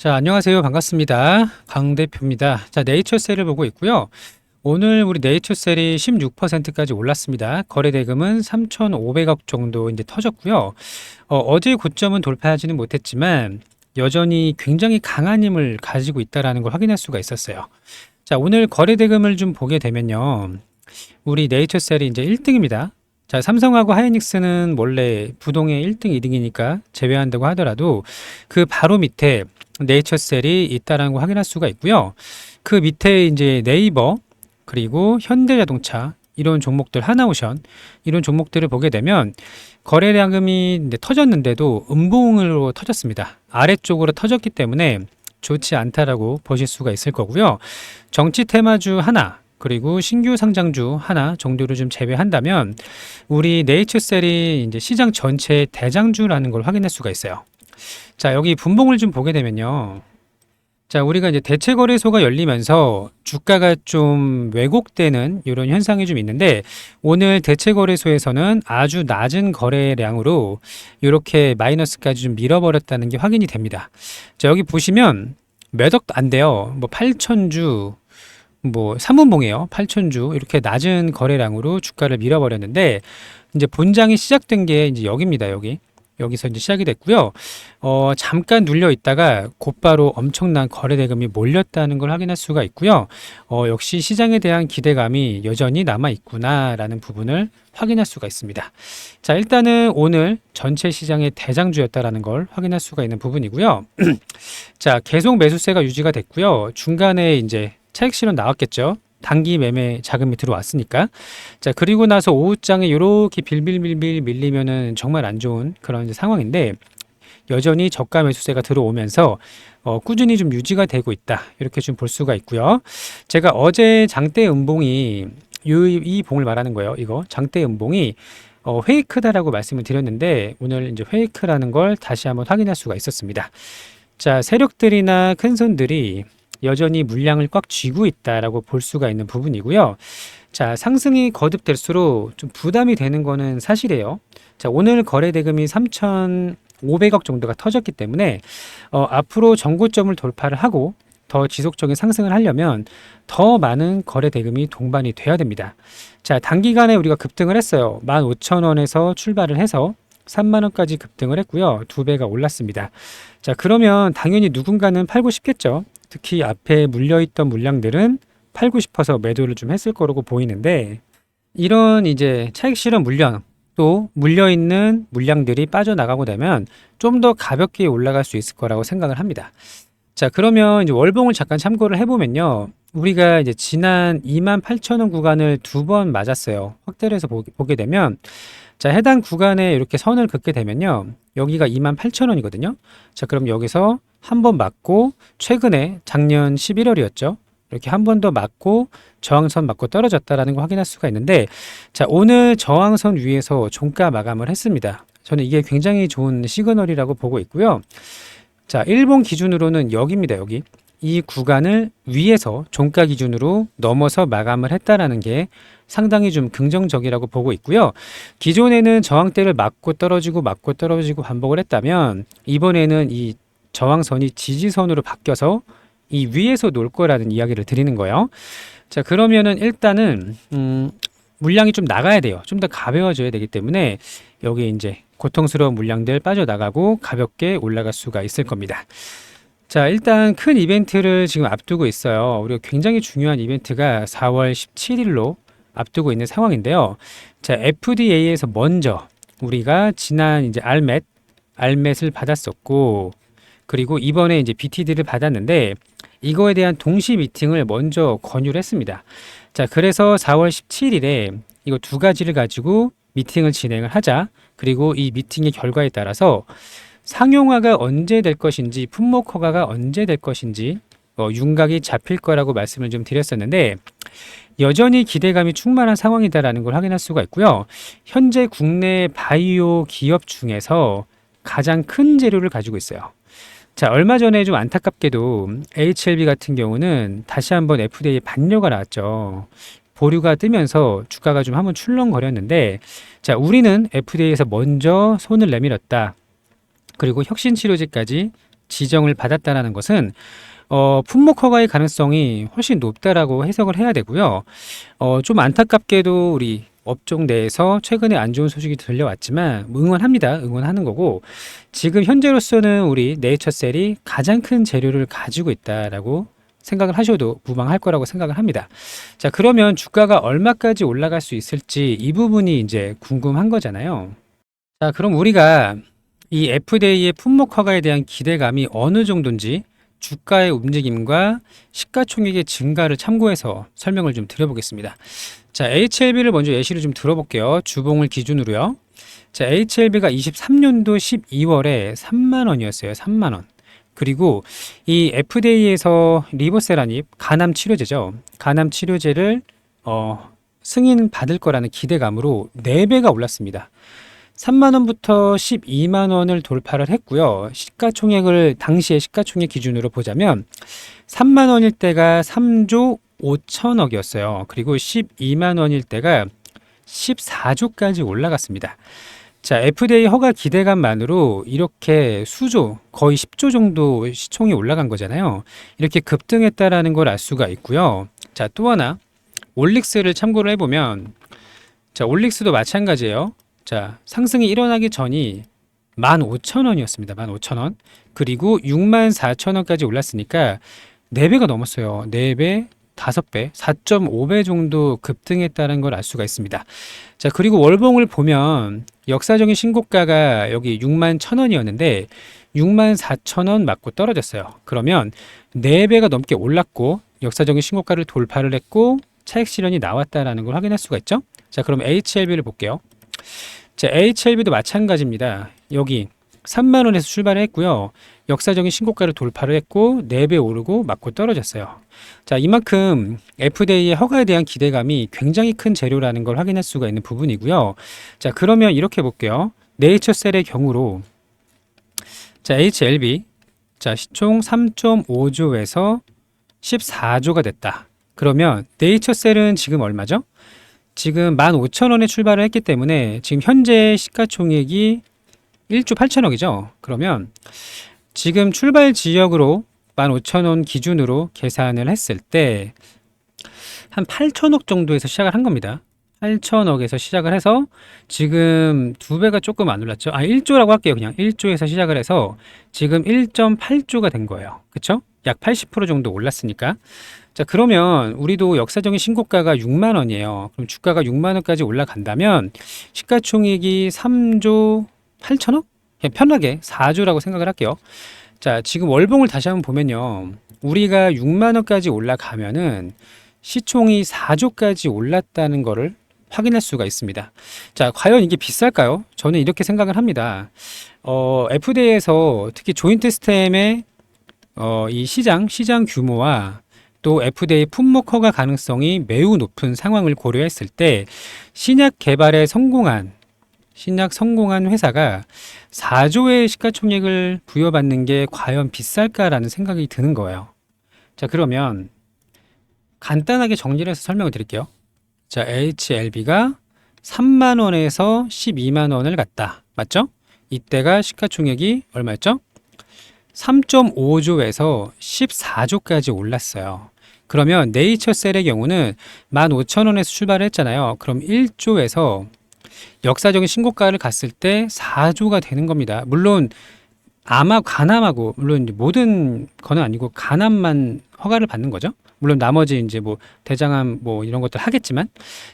자, 안녕하세요. 반갑습니다. 강 대표입니다. 자, 네이처셀을 보고 있고요. 오늘 우리 네이처셀이 16%까지 올랐습니다. 거래 대금은 3,500억 정도 이제 터졌고요. 어제 고점은 돌파하지는 못했지만 여전히 굉장히 강한 힘을 가지고 있다라는 걸 확인할 수가 있었어요. 자, 오늘 거래 대금을 좀 보게 되면요. 우리 네이처셀이 이제 1등입니다. 자, 삼성하고 하이닉스는 원래 부동의 1등, 2등이니까 제외한다고 하더라도 그 바로 밑에 네이처셀이 있다라는 걸 확인할 수가 있고요. 그 밑에 이제 네이버 그리고 현대자동차 이런 종목들, 하나오션 이런 종목들을 보게 되면 거래량이 이제 터졌는데도 음봉으로 터졌습니다. 아래쪽으로 터졌기 때문에 좋지 않다라고 보실 수가 있을 거고요. 정치 테마주 하나 그리고 신규 상장주 하나 정도를 좀 제외한다면 우리 네이처셀이 이제 시장 전체의 대장주라는 걸 확인할 수가 있어요. 자, 여기 분봉을 좀 보게 되면요. 자, 우리가 이제 대체 거래소가 열리면서 주가가 좀 왜곡되는 이런 현상이 좀 있는데 오늘 대체 거래소에서는 아주 낮은 거래량으로 이렇게 마이너스까지 좀 밀어버렸다는 게 확인이 됩니다. 자, 여기 보시면 몇 억도 안 돼요. 뭐 8천주 뭐 3분봉이에요. 8천주 이렇게 낮은 거래량으로 주가를 밀어버렸는데 이제 본장이 시작된 게 이제 여기입니다. 여기서 이제 시작이 됐고요. 잠깐 눌려 있다가 곧바로 엄청난 거래 대금이 몰렸다는 걸 확인할 수가 있고요. 역시 시장에 대한 기대감이 여전히 남아 있구나라는 부분을 확인할 수가 있습니다. 자, 일단은 오늘 전체 시장의 대장주였다라는 걸 확인할 수가 있는 부분이고요. 자, 계속 매수세가 유지가 됐고요. 중간에 이제 차익 실현 나왔겠죠. 단기 매매 자금이 들어왔으니까. 자, 그리고 나서 오후장에 이렇게 빌빌빌빌 밀리면은 정말 안 좋은 그런 이제 상황인데 여전히 저가 매수세가 들어오면서 꾸준히 좀 유지가 되고 있다. 이렇게 좀 볼 수가 있고요. 제가 어제 장대 음봉이 이 봉을 말하는 거예요. 이거 장대 음봉이 페이크다라고 말씀을 드렸는데 오늘 이제 페이크라는 걸 다시 한번 확인할 수가 있었습니다. 자, 세력들이나 큰 손들이 여전히 물량을 꽉 쥐고 있다라고 볼 수가 있는 부분이고요. 자, 상승이 거듭될수록 좀 부담이 되는 거는 사실이에요. 자, 오늘 거래 대금이 3,500억 정도가 터졌기 때문에 앞으로 전고점을 돌파를 하고 더 지속적인 상승을 하려면 더 많은 거래 대금이 동반이 돼야 됩니다. 자, 단기간에 우리가 급등을 했어요. 15,000원에서 출발을 해서 3만원까지 급등을 했고요. 2배가 올랐습니다. 자, 그러면 당연히 누군가는 팔고 싶겠죠. 특히 앞에 물려있던 물량들은 팔고 싶어서 매도를 좀 했을 거라고 보이는데 이런 이제 차익 실현 물량 또 물려있는 물량들이 빠져나가고 되면 좀 더 가볍게 올라갈 수 있을 거라고 생각을 합니다. 자, 그러면 이제 월봉을 잠깐 참고를 해보면요. 우리가 이제 지난 28,000원 구간을 2번 맞았어요. 확대를 해서 보게 되면 자, 해당 구간에 이렇게 선을 긋게 되면요. 여기가 28,000원이거든요. 자, 그럼 여기서 한 번 맞고 최근에 작년 11월이었죠. 이렇게 한 번 더 맞고 저항선 맞고 떨어졌다라는 걸 확인할 수가 있는데 자, 오늘 저항선 위에서 종가 마감을 했습니다. 저는 이게 굉장히 좋은 시그널이라고 보고 있고요. 자, 일본 기준으로는 여기입니다. 여기. 이 구간을 위에서 종가 기준으로 넘어서 마감을 했다라는 게 상당히 좀 긍정적이라고 보고 있고요. 기존에는 저항대를 맞고 떨어지고 반복을 했다면 이번에는 이 저항선이 지지선으로 바뀌어서 이 위에서 놀 거라는 이야기를 드리는 거예요. 자, 그러면은 일단은 물량이 좀 나가야 돼요. 좀 더 가벼워져야 되기 때문에 여기 이제 고통스러운 물량들 빠져나가고 가볍게 올라갈 수가 있을 겁니다. 자, 일단 큰 이벤트를 지금 앞두고 있어요. 우리가 굉장히 중요한 이벤트가 4월 17일로 앞두고 있는 상황인데요. 자, FDA에서 먼저 우리가 지난 이제 알맷을 받았었고 그리고 이번에 이제 BTD를 받았는데 이거에 대한 동시 미팅을 먼저 권유를 했습니다. 자, 그래서 4월 17일에 이거 두 가지를 가지고 미팅을 진행을 하자. 그리고 이 미팅의 결과에 따라서 상용화가 언제 될 것인지 품목 허가가 언제 될 것인지 윤곽이 잡힐 거라고 말씀을 좀 드렸었는데 여전히 기대감이 충만한 상황이다라는 걸 확인할 수가 있고요. 현재 국내 바이오 기업 중에서 가장 큰 재료를 가지고 있어요. 자, 얼마 전에 좀 안타깝게도 HLB 같은 경우는 다시 한번 FDA 반려가 나왔죠. 보류가 뜨면서 주가가 좀 한번 출렁거렸는데 자, 우리는 FDA에서 먼저 손을 내밀었다. 그리고 혁신치료제까지 지정을 받았다라는 것은 품목 허가의 가능성이 훨씬 높다라고 해석을 해야 되고요. 좀 안타깝게도 우리 업종 내에서 최근에 안 좋은 소식이 들려왔지만 뭐 응원합니다. 응원하는 거고 지금 현재로서는 우리 네이처셀이 가장 큰 재료를 가지고 있다라고 생각을 하셔도 무방할 거라고 생각을 합니다. 자, 그러면 주가가 얼마까지 올라갈 수 있을지 이 부분이 이제 궁금한 거잖아요. 자, 그럼 우리가 이 FDA의 품목 허가에 대한 기대감이 어느 정도인지 주가의 움직임과 시가총액의 증가를 참고해서 설명을 좀 드려보겠습니다. 자, HLB를 먼저 예시로 좀 들어볼게요. 주봉을 기준으로요. 자, HLB가 23년도 12월에 3만 원이었어요. 3만 원. 그리고 이 FDA에서 리보세라닙 간암 치료제죠. 간암 치료제를 승인 받을 거라는 기대감으로 4배가 올랐습니다. 3만 원부터 12만 원을 돌파를 했고요. 시가총액을 당시의 시가총액 기준으로 보자면 3만 원일 때가 3조 5천억이었어요. 그리고 12만 원일 때가 14조까지 올라갔습니다. 자, FDA 허가 기대감만으로 이렇게 수조, 거의 10조 정도 시총이 올라간 거잖아요. 이렇게 급등했다라는 걸 알 수가 있고요. 자, 또 하나 올릭스를 참고를 해보면 자, 올릭스도 마찬가지예요. 자, 상승이 일어나기 전이 15,000원이었습니다. 15,000원. 그리고 64,000원까지 올랐으니까 4배가 넘었어요. 4배, 5배, 4.5배 정도 급등했다는 걸 알 수가 있습니다. 자, 그리고 월봉을 보면 역사적인 신고가가 여기 61,000원이었는데 64,000원 맞고 떨어졌어요. 그러면 4배가 넘게 올랐고 역사적인 신고가를 돌파를 했고 차익 실현이 나왔다라는 걸 확인할 수가 있죠. 자, 그럼 HLB를 볼게요. 자, HLB도 마찬가지입니다. 여기 3만 원에서 출발을 했고요. 역사적인 신고가를 돌파를 했고 4배 오르고 맞고 떨어졌어요. 자, 이만큼 FDA의 허가에 대한 기대감이 굉장히 큰 재료라는 걸 확인할 수가 있는 부분이고요. 자, 그러면 이렇게 볼게요. 네이처셀의 경우로 자, HLB 자, 시총 3.5조에서 14조가 됐다. 그러면 네이처셀은 지금 얼마죠? 지금 15,000원에 출발을 했기 때문에 지금 현재 시가총액이 1조 8천억이죠. 그러면 지금 출발 지역으로 15,000원 기준으로 계산을 했을 때 한 8천억 정도에서 시작을 한 겁니다. 8천억에서 시작을 해서 지금 2배가 조금 안 올랐죠. 1조라고 할게요. 그냥 1조에서 시작을 해서 지금 1.8조가 된 거예요. 그쵸? 약 80% 정도 올랐으니까. 자, 그러면 우리도 역사적인 신고가가 6만 원이에요. 그럼 주가가 6만 원까지 올라간다면 시가총액이 3조 8천억? 그냥 편하게 4조라고 생각을 할게요. 자, 지금 월봉을 다시 한번 보면요. 우리가 6만 원까지 올라가면은 시총이 4조까지 올랐다는 거를 확인할 수가 있습니다. 자, 과연 이게 비쌀까요? 저는 이렇게 생각을 합니다. FDA에서 특히 조인트 스템의 이 시장 규모와 또 FDA 품목 허가 가능성이 매우 높은 상황을 고려했을 때 신약 개발에 성공한 회사가 4조의 시가총액을 부여받는 게 과연 비쌀까라는 생각이 드는 거예요. 자, 그러면 간단하게 정리를 해서 설명을 드릴게요. 자, HLB가 3만 원에서 12만 원을 갔다. 맞죠? 이때가 시가총액이 얼마였죠? 3.5조에서 14조까지 올랐어요. 그러면 네이처셀의 경우는 15,000원에서 출발을 했잖아요. 그럼 1조에서 역사적인 신고가를 갔을 때 4조가 되는 겁니다. 물론 아마 간암하고 물론 모든 거는 아니고 간암만 허가를 받는 거죠. 물론 나머지 이제 뭐 대장암 뭐 이런 것들 하겠지만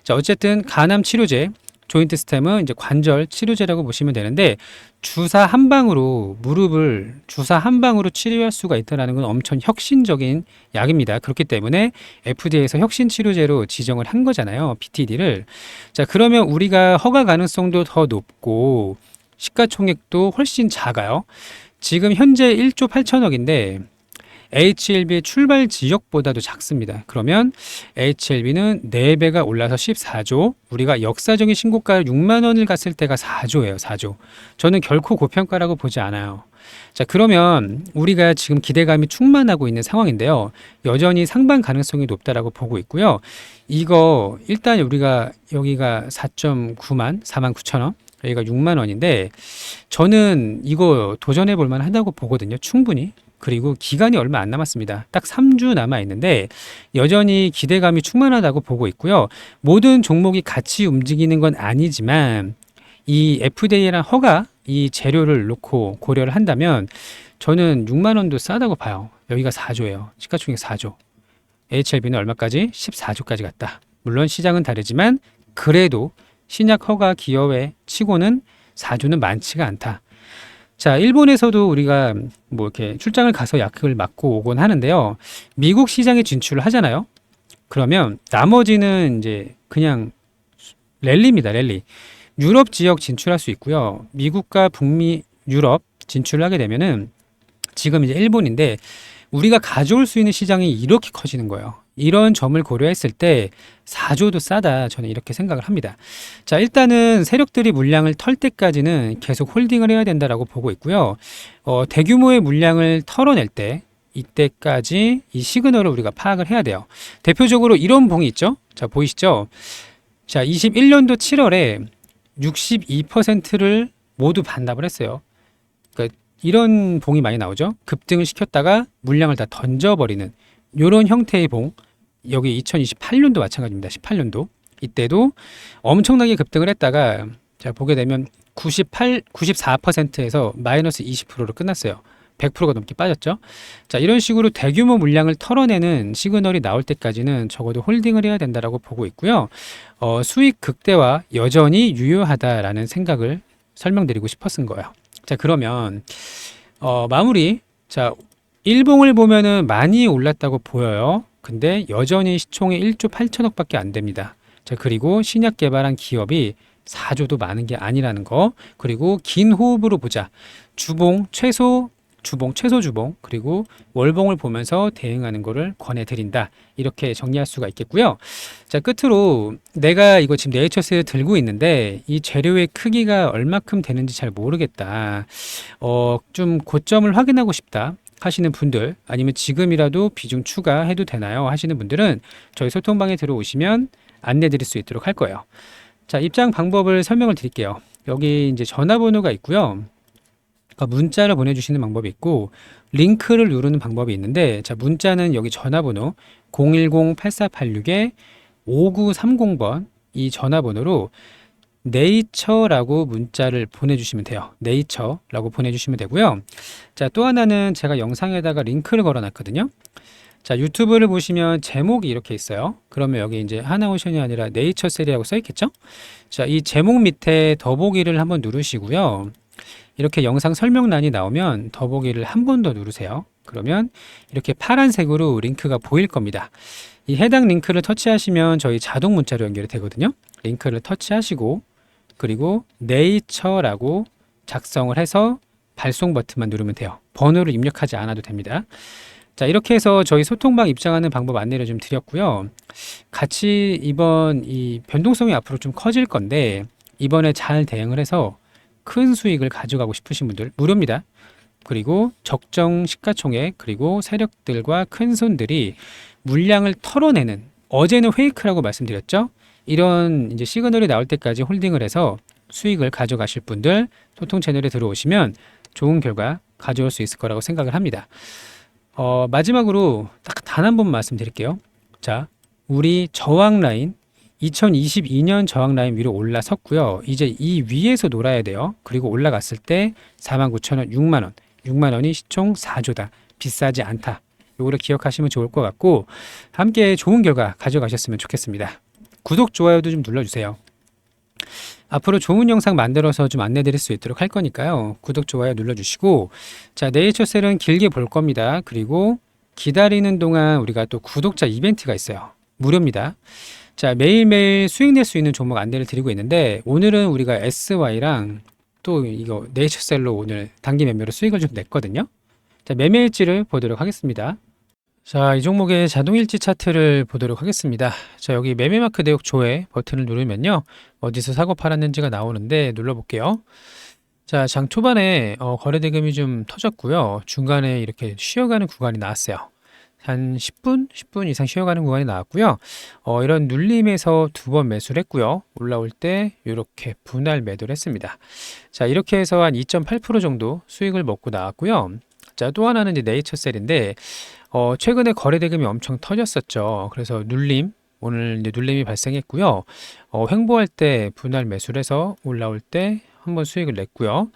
자, 어쨌든 간암 치료제 조인트 스템은 이제 관절 치료제라고 보시면 되는데 주사 한 방으로 무릎을 주사 한 방으로 치료할 수가 있다는 건 엄청 혁신적인 약입니다. 그렇기 때문에 FDA에서 혁신 치료제로 지정을 한 거잖아요. BTD를. 자, 그러면 우리가 허가 가능성도 더 높고 시가총액도 훨씬 작아요. 지금 현재 1조 8천억인데 HLB의 출발 지역보다도 작습니다. 그러면 HLB는 4배가 올라서 14조, 우리가 역사적인 신고가 6만 원을 갔을 때가 4조예요. 4조. 저는 결코 고평가라고 보지 않아요. 자, 그러면 우리가 지금 기대감이 충만하고 있는 상황인데요. 여전히 상방 가능성이 높다라고 보고 있고요. 이거 일단 우리가 여기가 4.9만, 49,000원. 여기가 6만 원인데 저는 이거 도전해 볼 만하다고 보거든요. 충분히. 그리고 기간이 얼마 안 남았습니다. 딱 3주 남아 있는데 여전히 기대감이 충만하다고 보고 있고요. 모든 종목이 같이 움직이는 건 아니지만 이 FDA랑 허가 이 재료를 놓고 고려를 한다면 저는 6만 원도 싸다고 봐요. 여기가 4조예요. 시가총액 4조. HLB는 얼마까지? 14조까지 갔다. 물론 시장은 다르지만 그래도 신약 허가 기업에 치고는 4조는 많지가 않다. 자, 일본에서도 우리가 뭐 이렇게 출장을 가서 약을 맞고 오곤 하는데요. 미국 시장에 진출을 하잖아요. 그러면 나머지는 이제 그냥 랠리입니다, 랠리. 유럽 지역 진출할 수 있고요. 미국과 북미, 유럽 진출을 하게 되면은 지금 이제 일본인데 우리가 가져올 수 있는 시장이 이렇게 커지는 거예요. 이런 점을 고려했을 때 4조도 싸다. 저는 이렇게 생각을 합니다. 자, 일단은 세력들이 물량을 털 때까지는 계속 홀딩을 해야 된다라고 보고 있고요. 대규모의 물량을 털어낼 때 이때까지 이 시그널을 우리가 파악을 해야 돼요. 대표적으로 이런 봉이 있죠. 자, 보이시죠? 자, 21년도 7월에 62%를 모두 반납을 했어요. 그러니까 이런 봉이 많이 나오죠. 급등을 시켰다가 물량을 다 던져버리는 이런 형태의 봉. 여기 2028년도 마찬가지입니다. 18년도 이때도 엄청나게 급등을 했다가 자 보게 되면 94%에서 마이너스 20%로 끝났어요. 100%가 넘게 빠졌죠. 자, 이런 식으로 대규모 물량을 털어내는 시그널이 나올 때까지는 적어도 홀딩을 해야 된다라고 보고 있고요. 수익 극대화 여전히 유효하다라는 생각을 설명드리고 싶었은 거예요. 자, 그러면 마무리. 자, 일봉을 보면은 많이 올랐다고 보여요. 근데 여전히 시총이 1조 8천억 밖에 안 됩니다. 자, 그리고 신약 개발한 기업이 4조도 많은 게 아니라는 거. 그리고 긴 호흡으로 보자. 주봉, 최소 주봉, 그리고 월봉을 보면서 대응하는 거를 권해드린다. 이렇게 정리할 수가 있겠고요. 자, 끝으로 내가 이거 지금 네이처스를 들고 있는데 이 재료의 크기가 얼마큼 되는지 잘 모르겠다. 좀 고점을 확인하고 싶다 하시는 분들, 아니면 지금이라도 비중 추가해도 되나요 하시는 분들은 저희 소통방에 들어오시면 안내 드릴 수 있도록 할 거예요. 자, 입장 방법을 설명을 드릴게요. 여기 이제 전화번호가 있고요. 문자를 보내주시는 방법이 있고 링크를 누르는 방법이 있는데, 자, 문자는 여기 전화번호 010-8486-5930번 이 전화번호로 네이처라고 문자를 보내주시면 돼요. 네이처라고 보내주시면 되고요. 자, 또 하나는 제가 영상에다가 링크를 걸어놨거든요. 자, 유튜브를 보시면 제목이 이렇게 있어요. 그러면 여기 이제 하나오션이 아니라 네이처셀이라고 써있겠죠? 자, 이 제목 밑에 더보기를 한번 누르시고요. 이렇게 영상 설명란이 나오면 더보기를 한 번 더 누르세요. 그러면 이렇게 파란색으로 링크가 보일 겁니다. 이 해당 링크를 터치하시면 저희 자동 문자로 연결이 되거든요. 링크를 터치하시고 그리고 네이처라고 작성을 해서 발송 버튼만 누르면 돼요. 번호를 입력하지 않아도 됩니다. 자, 이렇게 해서 저희 소통방 입장하는 방법 안내를 좀 드렸고요. 같이 이번 이 변동성이 앞으로 좀 커질 건데 이번에 잘 대응을 해서 큰 수익을 가져가고 싶으신 분들 무료입니다. 그리고 적정 시가총액, 그리고 세력들과 큰 손들이 물량을 털어내는, 어제는 페이크라고 말씀드렸죠. 이런 이제 시그널이 나올 때까지 홀딩을 해서 수익을 가져가실 분들 소통 채널에 들어오시면 좋은 결과 가져올 수 있을 거라고 생각을 합니다. 마지막으로 딱 단 한 번 말씀드릴게요. 자, 우리 저항 라인 2022년 저항 라인 위로 올라섰고요. 이제 이 위에서 놀아야 돼요. 그리고 올라갔을 때 49,000원, 6만원. 6만원이 시총 4조다. 비싸지 않다. 요거를 기억하시면 좋을 것 같고 함께 좋은 결과 가져가셨으면 좋겠습니다. 구독, 좋아요도 좀 눌러주세요. 앞으로 좋은 영상 만들어서 좀 안내 드릴 수 있도록 할 거니까요. 구독, 좋아요 눌러주시고, 자, 네이처셀은 길게 볼 겁니다. 그리고 기다리는 동안 우리가 또 구독자 이벤트가 있어요. 무료입니다. 자, 매일매일 수익 낼 수 있는 종목 안내를 드리고 있는데 오늘은 우리가 SY랑 또 이거 네이처셀로 오늘 단기 매매로 수익을 좀 냈거든요. 자, 매매일지를 보도록 하겠습니다. 자, 이 종목의 자동일지 차트를 보도록 하겠습니다. 자, 여기 매매마크 대역 조회 버튼을 누르면요. 어디서 사고 팔았는지가 나오는데 눌러볼게요. 자, 장 초반에 거래 대금이 좀 터졌고요. 중간에 이렇게 쉬어가는 구간이 나왔어요. 한 10분 이상 쉬어가는 구간이 나왔고요. 이런 눌림에서 두 번 매수를 했고요. 올라올 때 이렇게 분할 매도를 했습니다. 자, 이렇게 해서 한 2.8% 정도 수익을 먹고 나왔고요. 자, 또 하나는 이제 네이처셀인데 최근에 거래 대금이 엄청 터졌었죠. 그래서 오늘 이제 눌림이 발생했고요. 횡보할 때 분할 매수를 해서 올라올 때 한번 수익을 냈고요.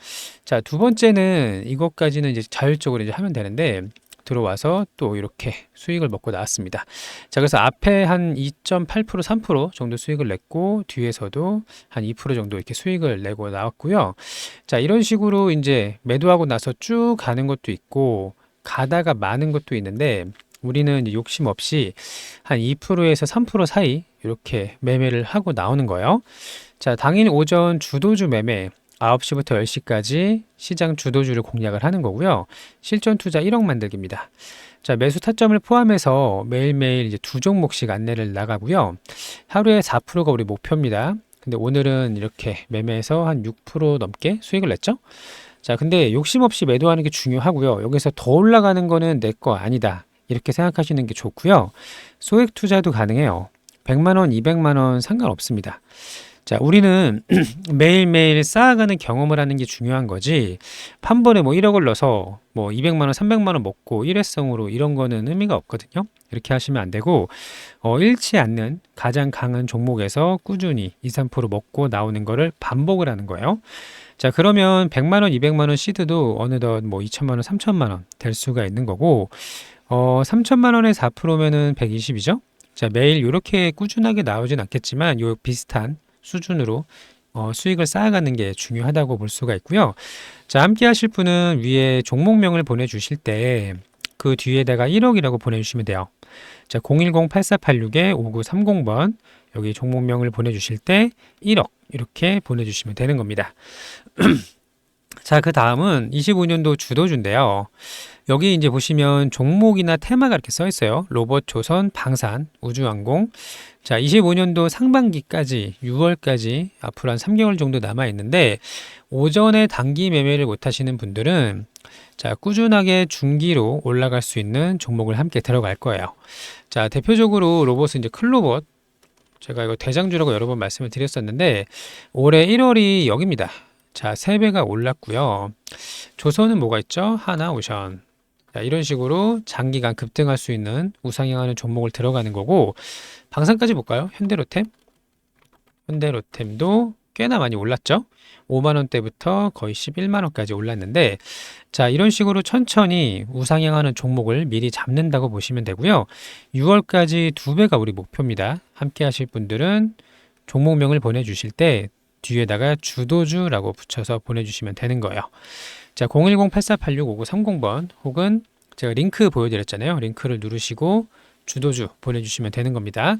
자, 두 번째는 이것까지는 이제 자율적으로 이제 하면 되는데 들어와서 또 이렇게 수익을 먹고 나왔습니다. 자, 그래서 앞에 한 2.8%, 3% 정도 수익을 냈고 뒤에서도 한 2% 정도 이렇게 수익을 내고 나왔고요. 자, 이런 식으로 이제 매도하고 나서 쭉 가는 것도 있고 가다가 마는 것도 있는데 우리는 이제 욕심 없이 한 2%에서 3% 사이 이렇게 매매를 하고 나오는 거예요. 자, 당일 오전 주도주 매매 9시부터 10시까지 시장 주도주를 공략을 하는 거고요. 실전 투자 1억 만들기입니다. 자, 매수 타점을 포함해서 매일매일 이제 두 종목씩 안내를 나가고요. 하루에 4%가 우리 목표입니다. 근데 오늘은 이렇게 매매해서 한 6% 넘게 수익을 냈죠. 자, 근데 욕심 없이 매도하는 게 중요하고요. 여기서 더 올라가는 거는 내 거 아니다. 이렇게 생각하시는 게 좋고요. 소액 투자도 가능해요. 100만 원, 200만 원 상관없습니다. 자, 우리는 매일매일 쌓아가는 경험을 하는 게 중요한 거지. 판번에 뭐 1억을 넣어서 뭐 200만 원, 300만 원 먹고 일회성으로 이런 거는 의미가 없거든요. 이렇게 하시면 안 되고 잃지 않는 가장 강한 종목에서 꾸준히 2, 3% 먹고 나오는 거를 반복을 하는 거예요. 자, 그러면 100만 원, 200만 원 시드도 어느덧 뭐 2천만 원, 3천만 원 될 수가 있는 거고 3천만 원에 4%면은 120이죠. 자, 매일 이렇게 꾸준하게 나오진 않겠지만 요 비슷한 수준으로 수익을 쌓아가는 게 중요하다고 볼 수가 있고요. 자, 함께 하실 분은 위에 종목명을 보내주실 때 그 뒤에다가 1억이라고 보내주시면 돼요. 자, 010-8486-5930번 여기 종목명을 보내주실 때 1억 이렇게 보내주시면 되는 겁니다. 자, 그 다음은 25년도 주도주인데요. 여기 이제 보시면 종목이나 테마가 이렇게 써 있어요. 로봇, 조선, 방산, 우주항공. 자, 25년도 상반기까지 6월까지 앞으로 한 3개월 정도 남아 있는데 오전에 단기 매매를 못 하시는 분들은 자, 꾸준하게 중기로 올라갈 수 있는 종목을 함께 들어갈 거예요. 자, 대표적으로 로봇은 이제 클로봇. 제가 이거 대장주라고 여러 번 말씀을 드렸었는데 올해 1월이 여기입니다. 자, 3배가 올랐고요. 조선은 뭐가 있죠? 하나오션. 자, 이런 식으로 장기간 급등할 수 있는 우상향하는 종목을 들어가는 거고 방산까지 볼까요? 현대로템도 꽤나 많이 올랐죠. 5만 원대부터 거의 11만 원까지 올랐는데 자, 이런 식으로 천천히 우상향하는 종목을 미리 잡는다고 보시면 되고요. 6월까지 2배가 우리 목표입니다. 함께 하실 분들은 종목명을 보내주실 때 뒤에다가 주도주라고 붙여서 보내주시면 되는 거예요. 자, 010-8486-5930번 혹은 제가 링크 보여드렸잖아요. 링크를 누르시고 주도주 보내주시면 되는 겁니다.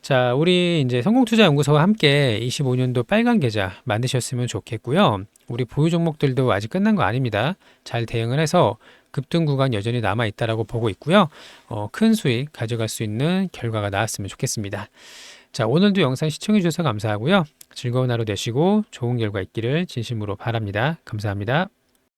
자, 우리 이제 성공투자연구소와 함께 25년도 빨간 계좌 만드셨으면 좋겠고요. 우리 보유 종목들도 아직 끝난 거 아닙니다. 잘 대응을 해서 급등 구간 여전히 남아 있다라고 보고 있고요. 큰 수익 가져갈 수 있는 결과가 나왔으면 좋겠습니다. 자, 오늘도 영상 시청해 주셔서 감사하고요. 즐거운 하루 되시고 좋은 결과 있기를 진심으로 바랍니다. 감사합니다.